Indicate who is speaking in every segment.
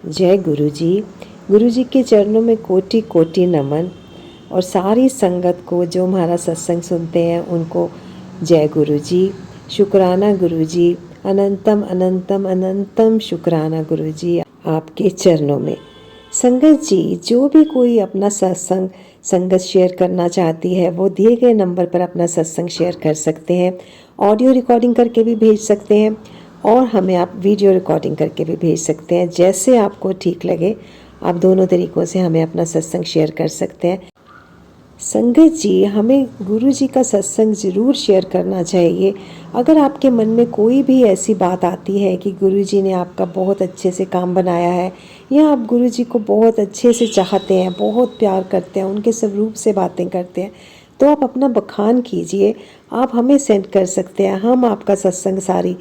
Speaker 1: जय गुरु जी के चरणों में कोटि कोटि नमन। और सारी संगत को जो हमारा सत्संग सुनते हैं उनको जय गुरु जी। शुक्राना गुरु जी, अनंतम अनंतम अनंतम शुक्राना गुरु जी आपके चरणों में। संगत जी, जो भी कोई अपना सत्संग संगत शेयर करना चाहती है वो दिए गए नंबर पर अपना सत्संग शेयर कर सकते हैं। ऑडियो रिकॉर्डिंग करके भी भेज सकते हैं और हमें आप वीडियो रिकॉर्डिंग करके भी भेज सकते हैं। जैसे आपको ठीक लगे आप दोनों तरीक़ों से हमें अपना सत्संग शेयर कर सकते हैं। संगत जी, हमें गुरु जी का सत्संग ज़रूर शेयर करना चाहिए। अगर आपके मन में कोई भी ऐसी बात आती है कि गुरु जी ने आपका बहुत अच्छे से काम बनाया है या आप गुरु जी को बहुत अच्छे से चाहते हैं, बहुत प्यार करते हैं, उनके स्वरूप से बातें करते हैं, तो आप अपना बखान कीजिए। आप हमें सेंड कर सकते हैं, हम आपका सत्संग सारी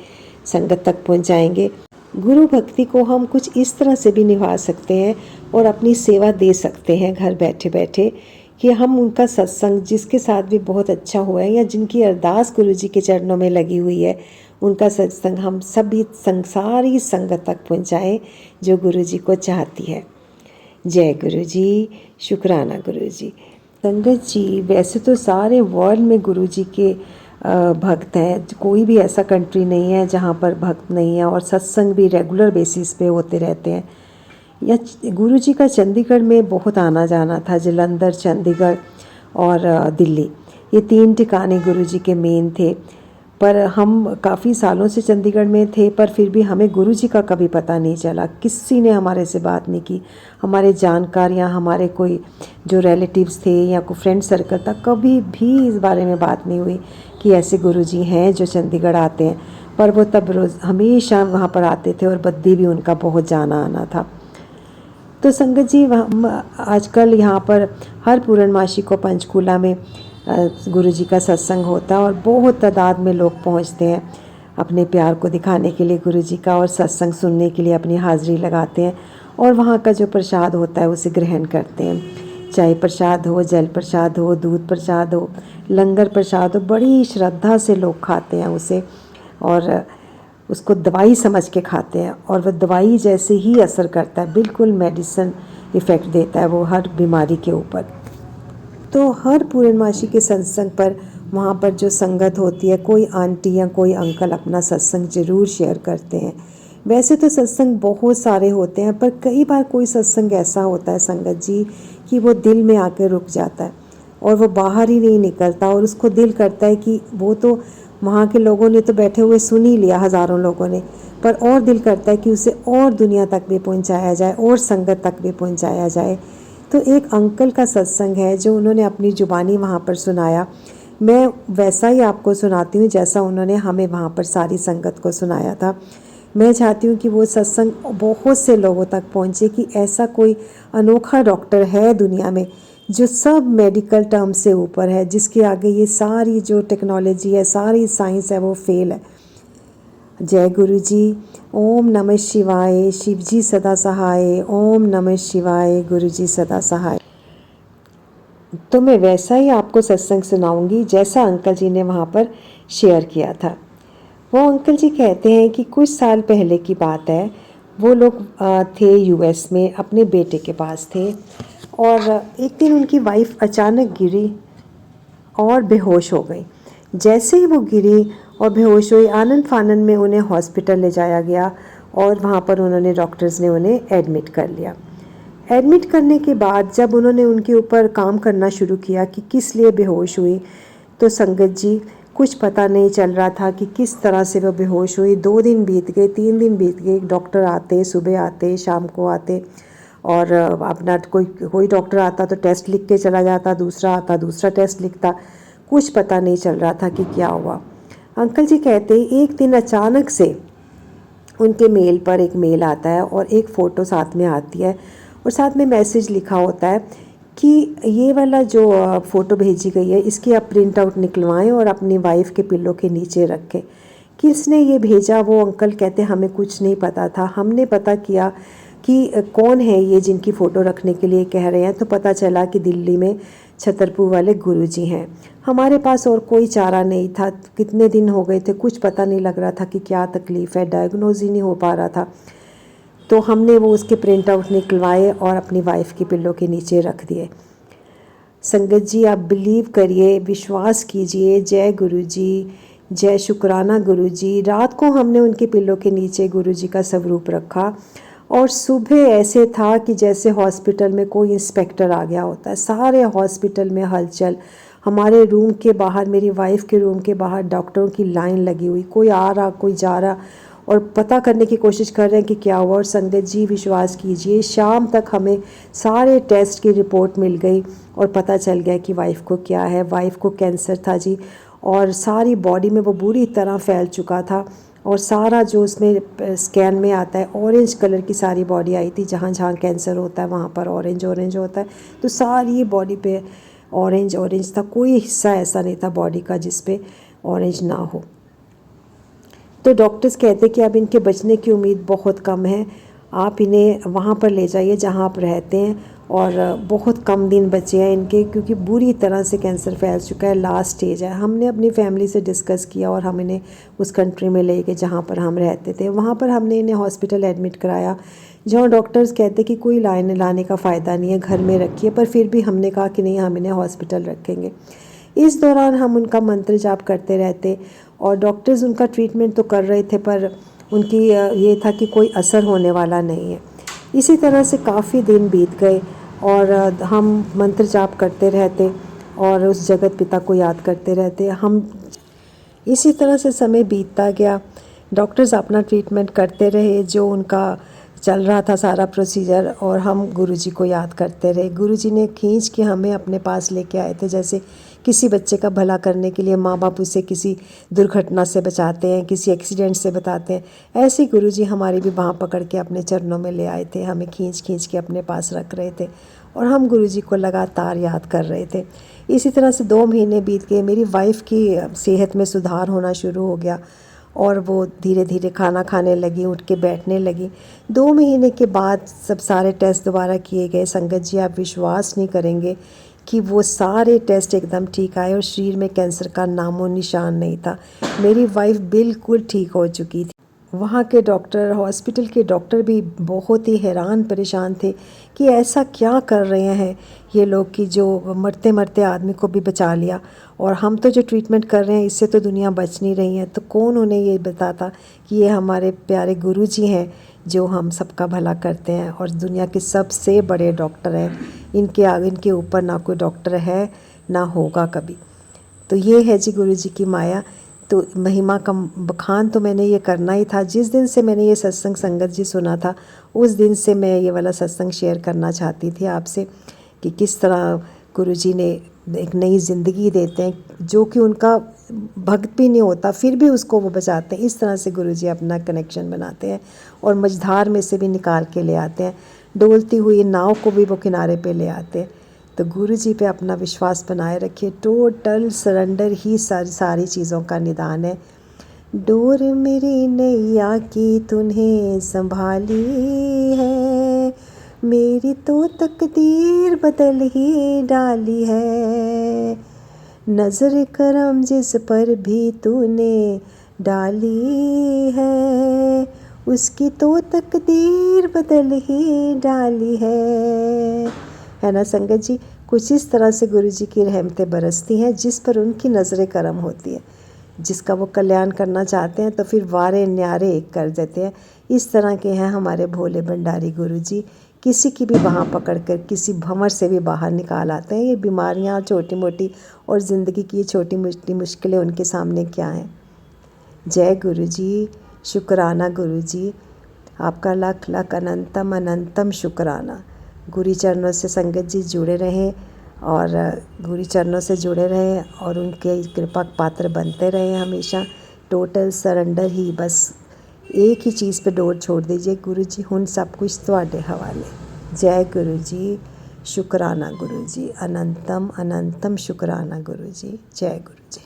Speaker 1: संगत तक पहुंचाएंगे। गुरु भक्ति को हम कुछ इस तरह से भी निभा सकते हैं और अपनी सेवा दे सकते हैं घर बैठे बैठे कि हम उनका सत्संग जिसके साथ भी बहुत अच्छा हुआ है या जिनकी अरदास गुरु जी के चरणों में लगी हुई है उनका सत्संग हम सभी सारी संगत तक पहुँचाएँ जो गुरु जी को चाहती है। जय गुरु जी, शुक्राना गुरु जी। संगत जी, वैसे तो सारे वर्ल्ड में गुरु जी के भक्त हैं, कोई भी ऐसा कंट्री नहीं है जहाँ पर भक्त नहीं है और सत्संग भी रेगुलर बेसिस पे होते रहते हैं। या गुरु जी का चंडीगढ़ में बहुत आना जाना था। जालंधर, चंडीगढ़ और दिल्ली, ये 3 ठिकाने गुरु जी के मेन थे। पर हम काफ़ी सालों से चंडीगढ़ में थे पर फिर भी हमें गुरु जी का कभी पता नहीं चला, किसी ने हमारे से बात नहीं की। हमारे जानकार या हमारे कोई जो रिलेटिव्स थे या कोई फ्रेंड सर्कल था, कभी भी इस बारे में बात नहीं हुई कि ऐसे गुरु जी हैं जो चंडीगढ़ आते हैं। पर वो तब रोज़ हमेशा वहाँ पर आते थे और बद्दी भी उनका बहुत जाना आना था। तो संगत जी, आजकल यहाँ पर हर पूर्णमासी को पंचकूला में गुरु जी का सत्संग होता है और बहुत तादाद में लोग पहुँचते हैं अपने प्यार को दिखाने के लिए गुरु जी का और सत्संग सुनने के लिए अपनी हाज़िरी लगाते हैं और वहाँ का जो प्रसाद होता है उसे ग्रहण करते हैं। चाहे प्रसाद हो, जल प्रसाद हो, दूध प्रसाद हो, लंगर प्रसाद हो, बड़ी श्रद्धा से लोग खाते हैं उसे और उसको दवाई समझ के खाते हैं और वह दवाई जैसे ही असर करता है, बिल्कुल मेडिसिन इफ़ेक्ट देता है वो हर बीमारी के ऊपर। तो हर पूर्णमासी के सत्संग पर वहाँ पर जो संगत होती है, कोई आंटी या कोई अंकल अपना सत्संग ज़रूर शेयर करते हैं। वैसे तो सत्संग बहुत सारे होते हैं पर कई बार कोई सत्संग ऐसा होता है संगत जी कि वो दिल में आके रुक जाता है और वो बाहर ही नहीं निकलता और उसको दिल करता है कि वो तो वहाँ के लोगों ने तो बैठे हुए सुन ही लिया, हज़ारों लोगों ने, पर और दिल करता है कि उसे और दुनिया तक भी पहुँचाया जाए और संगत तक भी पहुँचाया जाए। तो एक अंकल का सत्संग है जो उन्होंने अपनी ज़ुबानी वहाँ पर सुनाया। मैं वैसा ही आपको सुनाती हूँ जैसा उन्होंने हमें वहाँ पर सारी संगत को सुनाया था। मैं चाहती हूँ कि वो सत्संग बहुत से लोगों तक पहुँचे कि ऐसा कोई अनोखा डॉक्टर है दुनिया में जो सब मेडिकल टर्म से ऊपर है, जिसके आगे ये सारी जो टेक्नोलॉजी है, सारी साइंस है, वो फेल है। जय गुरु जी। ओम नमः शिवाय, शिव जी सदा सहाय। ओम नमः शिवाय, गुरु जी सदा सहाय। तो मैं वैसा ही आपको सत्संग सुनाऊंगी जैसा अंकल जी ने वहाँ पर शेयर किया था। वो अंकल जी कहते हैं कि कुछ साल पहले की बात है, वो लोग थे यूएस में, अपने बेटे के पास थे और एक दिन उनकी वाइफ अचानक गिरी और बेहोश हो गई। जैसे ही वो गिरी और बेहोश हुई, आनन फानन में उन्हें हॉस्पिटल ले जाया गया और वहाँ पर उन्होंने डॉक्टर्स ने उन्हें एडमिट कर लिया। एडमिट करने के बाद जब उन्होंने उनके ऊपर काम करना शुरू किया कि किस लिए बेहोश हुई, तो संगत जी कुछ पता नहीं चल रहा था कि किस तरह से वो बेहोश हुई। 2 दिन बीत गए, 3 दिन बीत गए, डॉक्टर आते, सुबह आते, शाम को आते और अपना कोई डॉक्टर आता तो टेस्ट लिख के चला जाता, दूसरा आता दूसरा टेस्ट लिखता, कुछ पता नहीं चल रहा था कि क्या हुआ। अंकल जी कहते एक दिन अचानक से उनके मेल पर एक मेल आता है और एक फ़ोटो साथ में आती है और साथ में मैसेज लिखा होता है कि ये वाला जो फ़ोटो भेजी गई है इसकी आप प्रिंट आउट निकलवाएं और अपनी वाइफ के पिल्लो के नीचे रखें। किसने ये भेजा, वो अंकल कहते हमें कुछ नहीं पता था। हमने पता किया कि कौन है ये जिनकी फ़ोटो रखने के लिए कह रहे हैं, तो पता चला कि दिल्ली में छतरपुर वाले गुरुजी हैं। हमारे पास और कोई चारा नहीं था, कितने दिन हो गए थे, कुछ पता नहीं लग रहा था कि क्या तकलीफ़ है, डायग्नोज ही नहीं हो पा रहा था। तो हमने वो उसके प्रिंट आउट निकलवाए और अपनी वाइफ की पिल्लो के नीचे रख दिए। संगत जी, आप बिलीव करिए, विश्वास कीजिए, जय गुरु जी, जय शुक्राना गुरु जी। रात को हमने उनके पिल्लों के नीचे गुरु जी का स्वरूप रखा और सुबह ऐसे था कि जैसे हॉस्पिटल में कोई इंस्पेक्टर आ गया होता है। सारे हॉस्पिटल में हलचल, हमारे रूम के बाहर, मेरी वाइफ के रूम के बाहर डॉक्टरों की लाइन लगी हुई, कोई आ रहा कोई जा रहा और पता करने की कोशिश कर रहे हैं कि क्या हुआ। और संगत जी, विश्वास कीजिए, शाम तक हमें सारे टेस्ट की रिपोर्ट मिल गई और पता चल गया कि वाइफ को क्या है। वाइफ को कैंसर था जी, और सारी बॉडी में वो बुरी तरह फैल चुका था और सारा जो उसमें स्कैन में आता है, ऑरेंज कलर की सारी बॉडी आई थी। जहाँ जहाँ कैंसर होता है वहाँ पर ऑरेंज ऑरेंज होता है, तो सारी बॉडी पे ऑरेंज ऑरेंज था। कोई हिस्सा ऐसा नहीं था बॉडी का जिस पे ऑरेंज ना हो। तो डॉक्टर्स कहते कि अब इनके बचने की उम्मीद बहुत कम है, आप इन्हें वहाँ पर ले जाइए जहाँ आप रहते हैं, और बहुत कम दिन बचे हैं इनके, क्योंकि बुरी तरह से कैंसर फैल चुका है, लास्ट स्टेज है। हमने अपनी फैमिली से डिस्कस किया और हम इन्हें उस कंट्री में ले गए जहाँ पर हम रहते थे। वहाँ पर हमने इन्हें हॉस्पिटल एडमिट कराया, जहाँ डॉक्टर्स कहते कि कोई लाने का फ़ायदा नहीं है, घर में रखिए। पर फिर भी हमने कहा कि नहीं, हम इन्हें हॉस्पिटल रखेंगे। इस दौरान हम उनका मंत्र जाप करते रहते और डॉक्टर्स उनका ट्रीटमेंट तो कर रहे थे, पर उनकी ये था कि कोई असर होने वाला नहीं है। इसी तरह से काफ़ी दिन बीत गए और हम मंत्र जाप करते रहते और उस जगत पिता को याद करते रहते। हम इसी तरह से समय बीतता गया। डॉक्टर्स अपना ट्रीटमेंट करते रहे, जो उनका चल रहा था सारा प्रोसीजर, और हम गुरुजी को याद करते रहे। गुरुजी ने खींच के हमें अपने पास लेके आए थे, जैसे किसी बच्चे का भला करने के लिए माँ बाप उसे किसी दुर्घटना से बचाते हैं, किसी एक्सीडेंट से बताते हैं। ऐसे ही गुरुजी हमारी भी बाँह पकड़ के अपने चरणों में ले आए थे, हमें खींच खींच के अपने पास रख रहे थे और हम गुरुजी को लगातार याद कर रहे थे। इसी तरह से 2 महीने बीत गए। मेरी वाइफ़ की सेहत में सुधार होना शुरू हो गया और वो धीरे धीरे खाना खाने लगी, उठ के बैठने लगी। 2 महीने के बाद सब सारे टेस्ट दोबारा किए गए। संगत जी, आप विश्वास नहीं करेंगे कि वो सारे टेस्ट एकदम ठीक आए और शरीर में कैंसर का नामो निशान नहीं था। मेरी वाइफ बिल्कुल ठीक हो चुकी थी। वहाँ के डॉक्टर, हॉस्पिटल के डॉक्टर भी बहुत ही हैरान परेशान थे कि ऐसा क्या कर रहे हैं ये लोग कि जो मरते मरते आदमी को भी बचा लिया, और हम तो जो ट्रीटमेंट कर रहे हैं इससे तो दुनिया बच नहीं रही है। तो कौन उन्हें ये बताता कि ये हमारे प्यारे गुरुजी हैं जो हम सबका भला करते हैं और दुनिया के सबसे बड़े डॉक्टर हैं। इनके ऊपर ना कोई डॉक्टर है ना होगा कभी। तो ये है जी गुरुजी की माया। तो महिमा का बखान तो मैंने ये करना ही था। जिस दिन से मैंने ये सत्संग संगत जी सुना था, उस दिन से मैं ये वाला सत्संग शेयर करना चाहती थी आपसे कि किस तरह गुरुजी ने एक नई ज़िंदगी देते हैं, जो कि उनका भक्त भी नहीं होता फिर भी उसको वो बचाते हैं। इस तरह से गुरुजी अपना कनेक्शन बनाते हैं और मझधार में से भी निकाल के ले आते हैं, डोलती हुई नाव को भी वो किनारे पे ले आते हैं। तो गुरुजी पे अपना विश्वास बनाए रखिए। टोटल सरेंडर ही सारी चीज़ों का निदान है। डोर मेरी नैया की तूने संभाली है, मेरी तो तकदीर बदल ही डाली है। नज़र करम जिस पर भी तूने डाली है, उसकी तो तकदीर बदल ही डाली है ना संगत जी। कुछ इस तरह से गुरुजी की रहमतें बरसती हैं जिस पर उनकी नज़र करम होती है। जिसका वो कल्याण करना चाहते हैं तो फिर वारे न्यारे एक कर देते हैं। इस तरह के हैं हमारे भोले भंडारी गुरुजी। किसी की भी बाँह पकड़कर किसी भंवर से भी बाहर निकाल आते हैं। ये बीमारियाँ छोटी मोटी और ज़िंदगी की छोटी मोटी मुश्किलें उनके सामने क्या हैं। जय गुरुजी, शुक्राना गुरुजी, आपका लख लख अनंतम अनंतम शुक्राना। गुरु चरणों से संगत जी जुड़े रहें और गुरु चरणों से जुड़े रहें और उनके कृपा पात्र बनते रहें हमेशा। टोटल सरेंडर ही, बस एक ही चीज़ पे डोर छोड़ दीजिए, गुरु जी हुन सब कुछ तुहाडे हवाले। जय गुरु जी, शुक्राना गुरु जी, अनंतम अनंतम शुक्राना गुरु जी। जय गुरु जी।